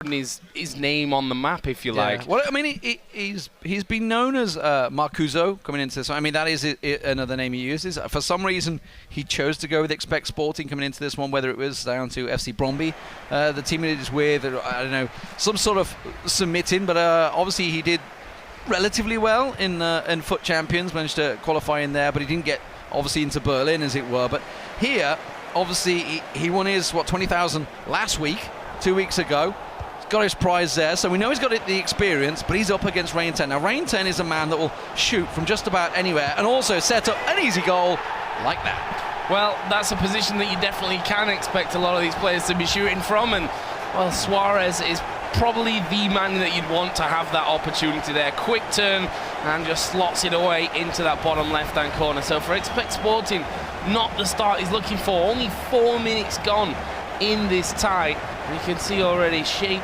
putting his name on the map, if you like. Well, I mean, he's been known as Marcuso coming into this one. I mean, that is another name he uses. For some reason, he chose to go with Expectsporting coming into this one, whether it was down to FC Bromby, the team it is with, or, I don't know, some sort of submitting, but obviously he did relatively well in Foot Champions, managed to qualify in there, but he didn't get, obviously, into Berlin, as it were. But here, obviously, he won his, 20,000 last week, 2 weeks ago. He's got his prize there, so we know he's got the experience, but he's up against REIN10. Now, REIN10 is a man that will shoot from just about anywhere and also set up an easy goal like that. Well, that's a position that you definitely can expect a lot of these players to be shooting from, and, well, Suarez is probably the man that you'd want to have that opportunity there. Quick turn and just slots it away into that bottom left-hand corner. So for Expectsporting, not the start he's looking for. Only 4 minutes gone in this tie. And you can see already shape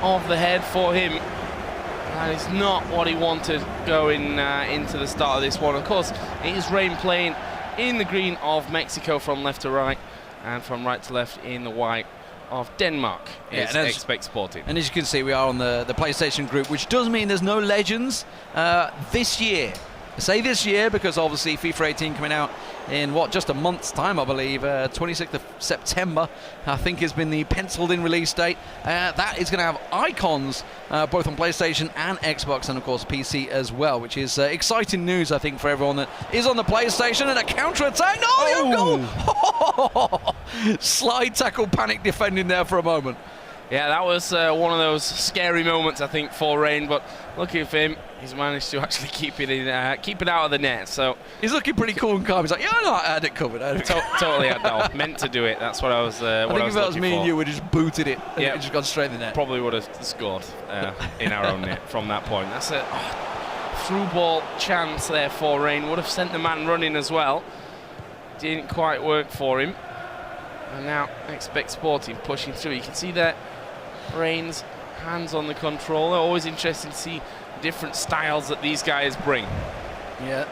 of the head for him. That is not what he wanted going into the start of this one. Of course, it is REIN playing in the green of Mexico from left to right, and from right to left in the white of Denmark. Is Expectsporting. And as you can see, we are on the PlayStation group, which does mean there's no legends this year. I say this year because obviously FIFA 18 coming out in just a month's time, I believe. 26th of September, I think, has been the penciled in release date. That is going to have icons both on PlayStation and Xbox, and of course PC as well, which is exciting news, I think, for everyone that is on the PlayStation. And a counter-attack. Goal! Slide tackle, panic defending there for a moment. Yeah, that was one of those scary moments, I think, for REIN, but lucky for him, he's managed to actually keep it out of the net. So he's looking pretty cool and calm. He's like, yeah, no, I had it covered. Totally had no, meant to do it. That's what I was. I think if that was me and you, would just booted it and it just gone straight in the net. Probably would have scored in our own net from that point. That's a through ball chance there for REIN. Would have sent the man running as well. Didn't quite work for him. And now Expectsporting pushing through. You can see that REIN's hands on the controller. Always interesting to see different styles that these guys bring. Yeah.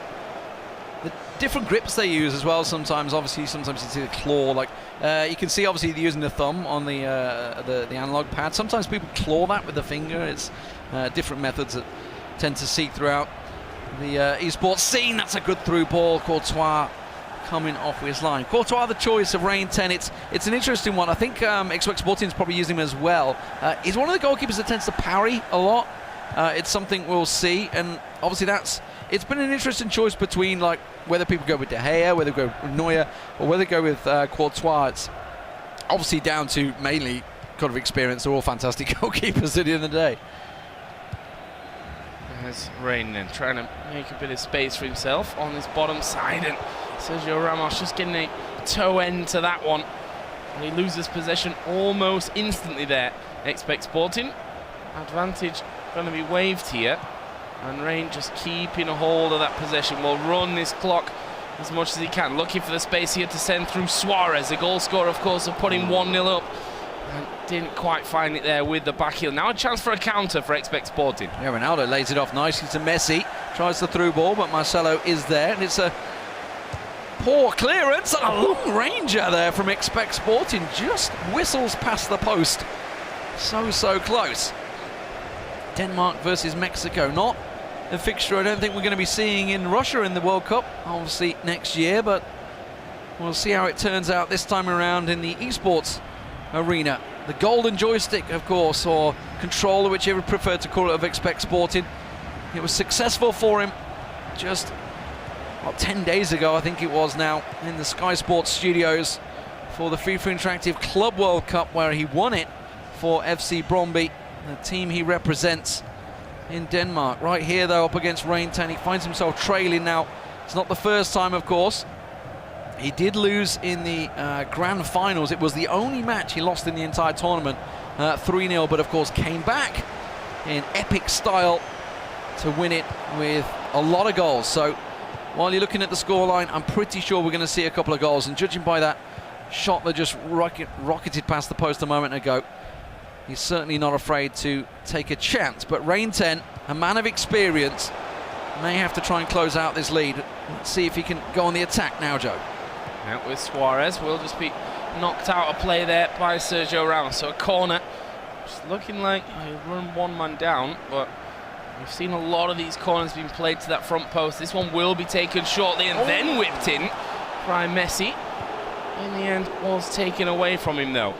The different grips they use as well sometimes. Obviously, sometimes you see the claw. Like you can see, obviously, they're using the thumb on the analog pad. Sometimes people claw that with the finger. It's different methods that tend to seek throughout the esports scene. That's a good through ball. Courtois coming off his line. Courtois, the choice of REIN10. It's an interesting one. I think Expectsporting is probably using him as well. He's one of the goalkeepers that tends to parry a lot. It's something we'll see, and obviously it's been an interesting choice between like whether people go with De Gea, whether they go with Neuer, or whether they go with Courtois. It's obviously down to mainly kind of experience. They're all fantastic goalkeepers at the end of the day. There's REIN then trying to make a bit of space for himself on this bottom side, and Sergio Ramos just getting a toe end to that one. And he loses possession almost instantly there. Expectsporting. Advantage going to be waved here. And REIN just keeping a hold of that possession. Will run this clock as much as he can. Looking for the space here to send through Suarez, the goal scorer, of course, of putting 1-0 up. And didn't quite find it there with the back heel. Now a chance for a counter for Expectsporting. Yeah, Ronaldo lays it off nicely to Messi. Tries the through ball, but Marcelo is there. And it's a poor clearance and a long ranger there from Expectsporting. Just whistles past the post. So close. Denmark versus Mexico. Not a fixture I don't think we're going to be seeing in Russia in the World Cup, obviously next year, but we'll see how it turns out this time around in the esports arena. The golden joystick, of course, or controller, whichever you prefer to call it, of Expectsporting. It was successful for him just 10 days ago, I think it was now, in the Sky Sports studios for the FIFA Interactive Club World Cup, where he won it for FC Bromby, the team he represents in Denmark. Right here, though, up against REIN10, he finds himself trailing now. It's not the first time, of course. He did lose in the grand finals. It was the only match he lost in the entire tournament, 3-0, but of course came back in epic style to win it with a lot of goals. So while you're looking at the scoreline, I'm pretty sure we're going to see a couple of goals, and judging by that shot that just rocketed past the post a moment ago, he's certainly not afraid to take a chance. But REIN10, a man of experience, may have to try and close out this lead. Let's see if he can go on the attack now, Joe. Out with Suarez, will just be knocked out of play there by Sergio Ramos. So a corner It's looking like he'll run one man down, but we've seen a lot of these corners being played to that front post. This one will be taken shortly and then whipped in by Messi. In the end, was taken away from him though.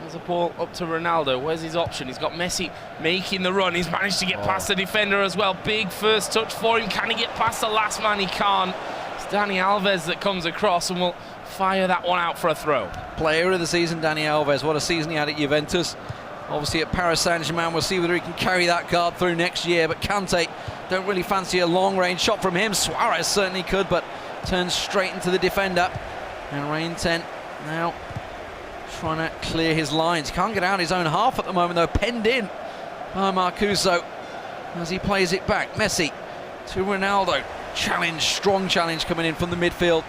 There's a ball up to Ronaldo. Where's his option? He's got Messi making the run. He's managed to get past the defender as well. Big first touch for him. Can he get past the last man? He can't. It's Dani Alves that comes across and will fire that one out for a throw. Player of the season, Dani Alves. What a season he had at Juventus. Obviously at Paris Saint-Germain, we'll see whether he can carry that card through next year. But Kante, don't really fancy a long-range shot from him. Suarez certainly could, but turns straight into the defender. And REIN10 now trying to clear his lines. He can't get out his own half at the moment, though. Penned in by Marcuso as he plays it back. Messi to Ronaldo. Challenge, strong challenge coming in from the midfield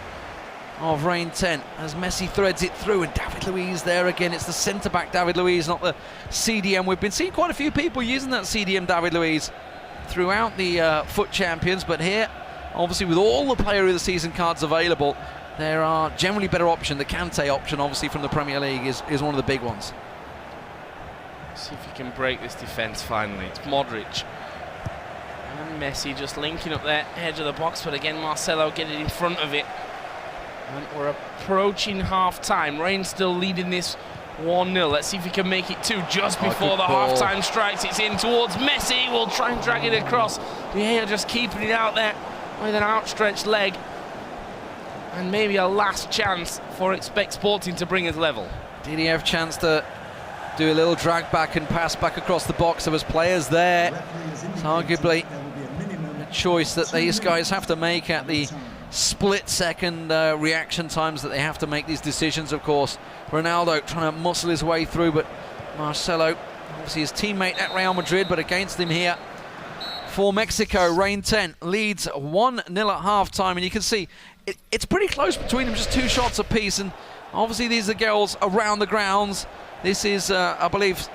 of REIN10 as Messi threads it through, and David Luiz there again. It's the centre-back David Luiz, not the CDM. We've been seeing quite a few people using that CDM David Luiz throughout the FUT Champions, but here, obviously with all the Player of the Season cards available, there are generally better options. The Kante option, obviously from the Premier League, is one of the big ones. See if he can break this defence finally. It's Modric and Messi just linking up their edge of the box, but again Marcelo getting in front of it. And we're approaching half-time. Reign still leading this 1-0. Let's see if he can make it 2 just before the half-time strikes. It's in towards Messi. We'll try and drag it across. De Gea just keeping it out there with an outstretched leg. And maybe a last chance for Expectsporting to bring us level. Did he have a chance to do a little drag back and pass back across the box? There was players there. It's arguably a choice that these guys have to make at the split-second reaction times that they have to make these decisions, of course. Ronaldo trying to muscle his way through, but Marcelo, obviously his teammate at Real Madrid, but against him here for Mexico. REIN10 leads 1-0 at half-time, and you can see it's pretty close between them, just 2 shots apiece, and obviously these are girls around the grounds. This is, I believe,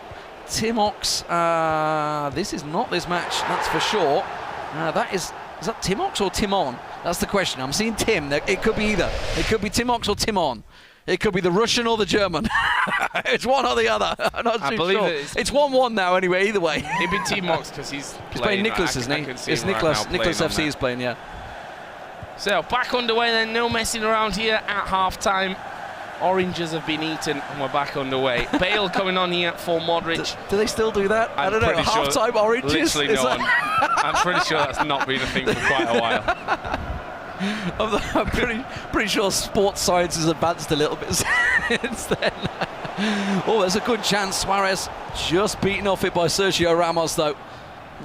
Timox. This is not this match, that's for sure. Is that Timox or Timon? That's the question. I'm seeing Tim. It could be either. It could be Timox or Timon. It could be the Russian or the German. It's one or the other. I'm not too sure. It's 1-1 now anyway, either way. It'd be Timox because he's playing Nicholas, isn't he? It's Nicholas. Nicholas FC is playing, yeah. So back underway then, no messing around here at half-time. Oranges have been eaten and we're back underway. Bale coming on here for Modric. Do they still do that? I don't know. Half-time oranges? Literally no one. I'm pretty sure that's not been a thing for quite a while. I'm pretty sure sports science has advanced a little bit since then. Oh, there's a good chance. Suarez just beaten off it by Sergio Ramos, though.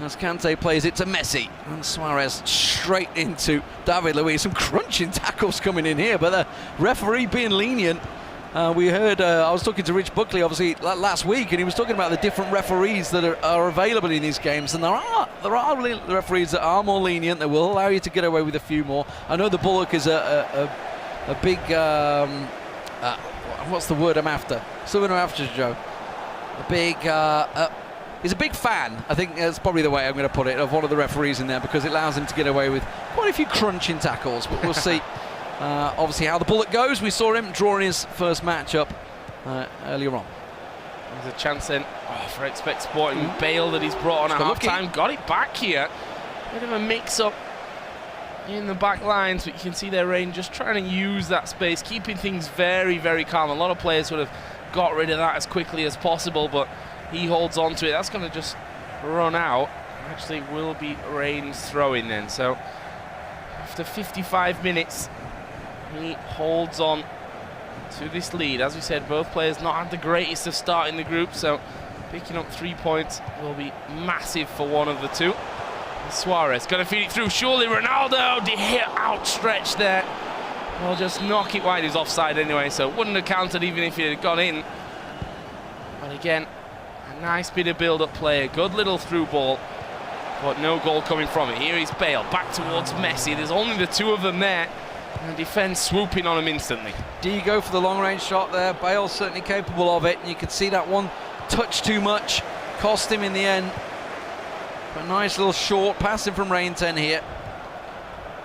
As Kante plays it to Messi, and Suarez straight into David Luiz. Some crunching tackles coming in here, but the referee being lenient. We heard, I was talking to Rich Buckley, obviously, last week, and he was talking about the different referees that are available in these games, and there are referees that are more lenient, that will allow you to get away with a few more. I know the Bullock is a big, what's the word I'm after? Something I'm after, Joe. He's a big fan, I think that's probably the way I'm going to put it, of one of the referees in there, because it allows him to get away with quite a few crunching tackles, but we'll see. Obviously how the Bullet goes. We saw him drawing his first match-up earlier on. There's a chance then for Expectsporting. Bale that he's brought on at half-time. Got it back here. Bit of a mix-up in the back lines, but you can see their Reign just trying to use that space, keeping things very, very calm. A lot of players would have got rid of that as quickly as possible, but he holds on to it. That's going to just run out. Actually will be Reign's throw-in then. So after 55 minutes, he holds on to this lead. As we said, both players not had the greatest of start in the group, so picking up 3 points will be massive for one of the two. And Suarez going to feed it through. Surely Ronaldo, De Gea outstretched there. Well, just knock it wide. He's offside anyway, so it wouldn't have counted even if it had gone in. But again, a nice bit of build-up play, a good little through ball, but no goal coming from it. Here is Bale, back towards Messi. There's only the two of them there, and defence swooping on him instantly. Do you go for the long-range shot there? Bale's certainly capable of it. You could see that one touch too much, cost him in the end. But nice little short passing from REIN10 here.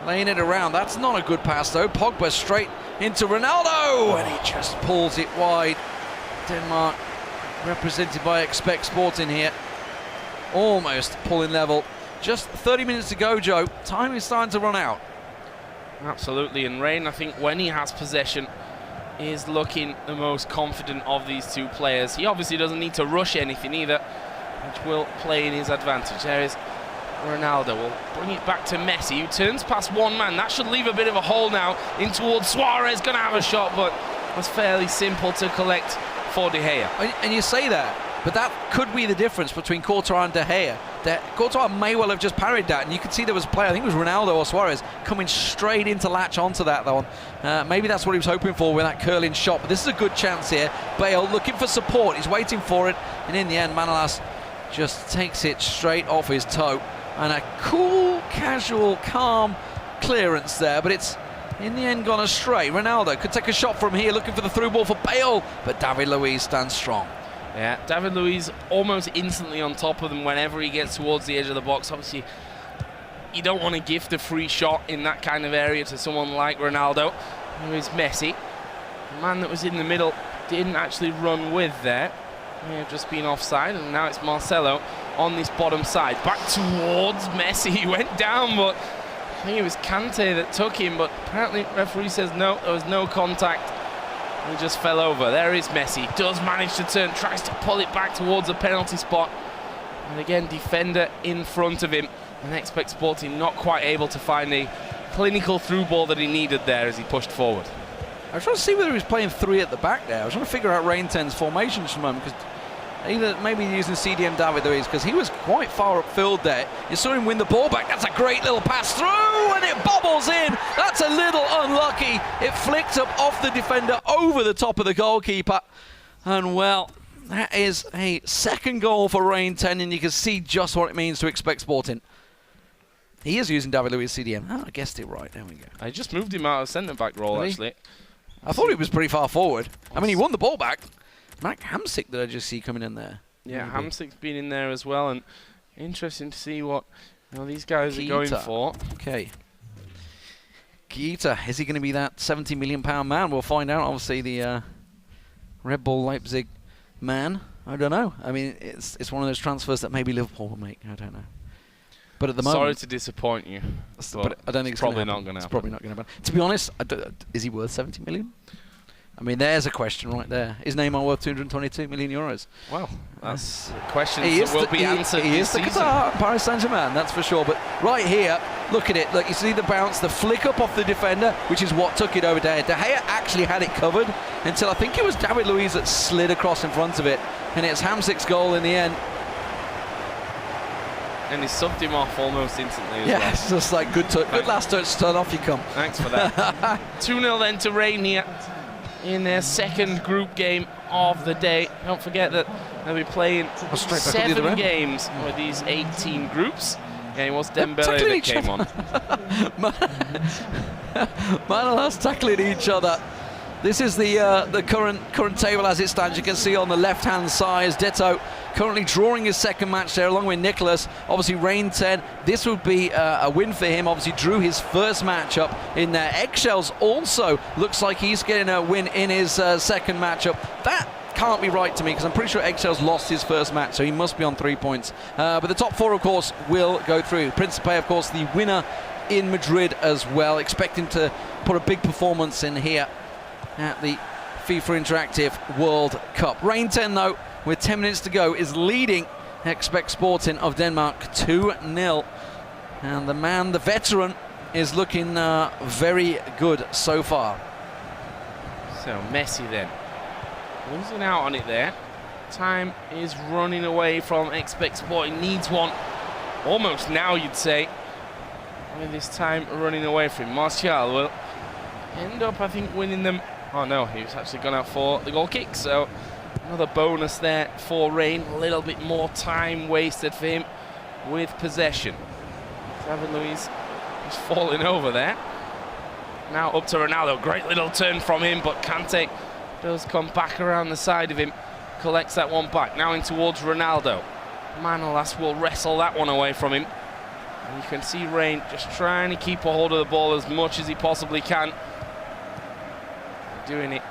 Laying it around. That's not a good pass, though. Pogba straight into Ronaldo, and he just pulls it wide. Denmark represented by Expectsporting here. Almost pulling level. Just 30 minutes to go, Joe. Time is starting to run out. Absolutely, and REIN, I think when he has possession, is looking the most confident of these two players. He obviously doesn't need to rush anything either, which will play in his advantage. There is Ronaldo, will bring it back to Messi, who turns past one man. That should leave a bit of a hole now in towards Suarez. Going to have a shot, but was fairly simple to collect for De Gea. And you say that, but that could be the difference between Courtois and De Gea. Courtois may well have just parried that, and you could see there was a player, I think it was Ronaldo or Suarez, coming straight in to latch onto that one. Maybe that's what he was hoping for with that curling shot, but this is a good chance here. Bale looking for support, he's waiting for it, and in the end, Manolas just takes it straight off his toe. And a cool, casual, calm clearance there, but it's in the end gone astray. Ronaldo could take a shot from here, looking for the through ball for Bale, but David Luiz stands strong. Yeah, David Luiz almost instantly on top of them whenever he gets towards the edge of the box. Obviously, you don't want to gift a free shot in that kind of area to someone like Ronaldo. There is Messi. The man that was in the middle didn't actually run with there. May have just been offside, and now it's Marcelo on this bottom side. Back towards Messi. He went down, but I think it was Kante that took him, but apparently referee says no, there was no contact. He just fell over. There is Messi. Does manage to turn, tries to pull it back towards the penalty spot. And again, defender in front of him. And Expectsporting not quite able to find a clinical through ball that he needed there as he pushed forward. I was trying to see whether he was playing three at the back there. I was trying to figure out REIN10's formations for a moment, because either maybe using CDM David Luiz, because he was quite far upfield there. You saw him win the ball back. That's a great little pass through, and it bobbles in. That's a little unlucky. It flicked up off the defender over the top of the goalkeeper. And well, that is a second goal for REIN10, and you can see just what it means to Expectsporting. He is using David Luiz CDM. Oh, I guessed it right. There we go. I just moved him out of centre-back role, Really? actually. I thought he was pretty far forward. I mean, he won the ball back. Mac Hamsik that I just see coming in there. Yeah, Hamsik's been in there as well, and interesting to see what these guys are going for. Okay. Keita, is he going to be that £70 million man? We'll find out. Obviously, the Red Bull Leipzig man. I don't know. I mean, it's one of those transfers that maybe Liverpool will make. I don't know. But at the moment, sorry to disappoint you, but I don't think it's probably not going to happen. It's probably not going to happen. To be honest, is he worth 70 million? I mean, there's a question right there. Is Neymar worth 222 million euros? Well, that's questions that will be answered He is the Qatar Paris Saint-Germain, that's for sure. But right here, look at it. Look, you see the bounce, the flick up off the defender, which is what took it over De Gea. De Gea actually had it covered until I think it was David Luiz that slid across in front of it. And it's Hamsik's goal in the end. And he subbed him off almost instantly as well. It's just like good last touch, turn off you come. Thanks for that. 2-0 then to REIN here in their second group game of the day. Don't forget that they'll be playing 7 games with these 18 groups. Yeah, it was Dembele that came on. Manolas tackling each other. This is the current table as it stands. You can see on the left-hand side is Detto currently drawing his second match there along with Nicholas. Obviously REIN10, this would be a win for him. Obviously drew his first matchup in there. Eggshells also looks like he's getting a win in his second matchup. That can't be right to me, because I'm pretty sure Eggshells lost his first match, so he must be on 3 points. But the top 4, of course, will go through. Principe, of course, the winner in Madrid as well, expecting to put a big performance in here at the FIFA Interactive World Cup. REIN10, though, with 10 minutes to go, is leading Expectsporting of Denmark 2-0. And the man, the veteran, is looking very good so far. So Messi then, losing out on it there. Time is running away from Expectsporting. Needs one almost now, you'd say. With this time running away from him. Martial will end up, I think, winning them. Oh no, he was actually gone out for the goal kick, so another bonus there for REIN. A little bit more time wasted for him with possession. David Luiz is falling over there. Now up to Ronaldo. Great little turn from him, but Kante does come back around the side of him. Collects that one back. Now in towards Ronaldo. Manolas will wrestle that one away from him. And you can see REIN just trying to keep a hold of the ball as much as he possibly can. Doing it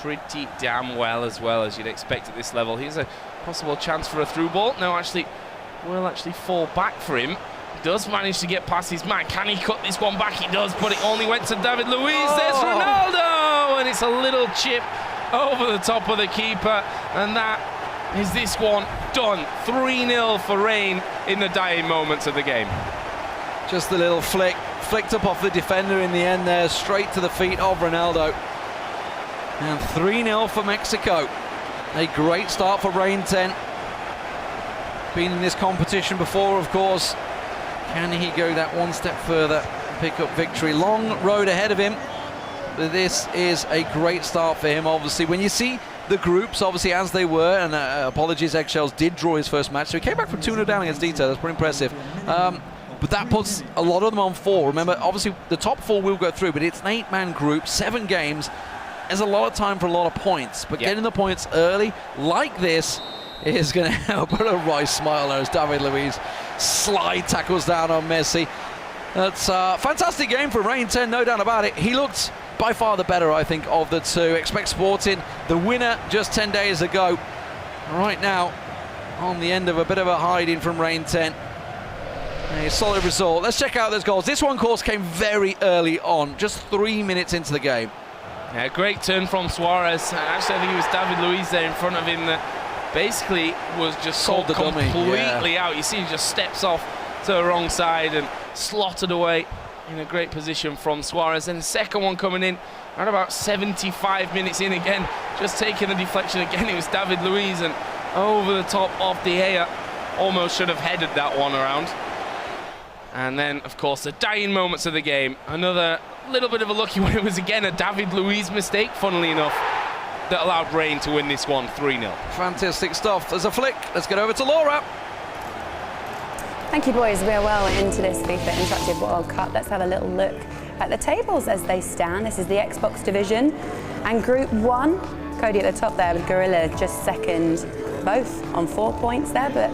pretty damn well as you'd expect at this level. Here's a possible chance for a through ball. No, actually, will actually fall back for him. He does manage to get past his man. Can he cut this one back? He does, but it only went to David Luiz. There's Ronaldo, and it's a little chip over the top of the keeper, and that is this one done. 3-0 for REIN in the dying moments of the game. Just a little flicked up off the defender in the end there, straight to the feet of Ronaldo. And 3-0 for Mexico. A great start for REIN10. Been in this competition before, of course. Can he go that one step further and pick up victory? Long road ahead of him. But this is a great start for him, obviously. When you see the groups, obviously, as they were, and apologies, Eggshells did draw his first match, so he came back from 2-0 down against Detail. That's pretty impressive. But that puts a lot of them on 4. Remember, obviously, the top 4 will go through, but it's an 8-man group, 7 games. There's a lot of time for a lot of points, but getting the points early like this is going to help. Put a right smile there as David Luiz slide tackles down on Messi. That's a fantastic game for REIN10, no doubt about it. He looked by far the better, I think, of the two. Expectsporting, the winner just 10 days ago. Right now, on the end of a bit of a hiding from REIN10. A solid result. Let's check out those goals. This one, of course, came very early on, just 3 minutes into the game. Yeah, great turn from Suarez. Actually, I think it was David Luiz there in front of him that basically was just sold completely out. You see, he just steps off to the wrong side and slotted away in a great position from Suarez. And the second one coming in at about 75 minutes in again, just taking the deflection again. It was David Luiz, and over the top of De Gea. Almost should have headed that one around. And then, of course, the dying moments of the game. Another little bit of a lucky one. It was, again, a David Luiz mistake, funnily enough, that allowed REIN to win this one 3-0. Fantastic stuff. There's a flick. Let's get over to Laura. Thank you, boys. We are well into this FIFA Interactive World Cup. Let's have a little look at the tables as they stand. This is the Xbox division and Group 1. Cody at the top there with Gorilla just second, both on 4 points there, but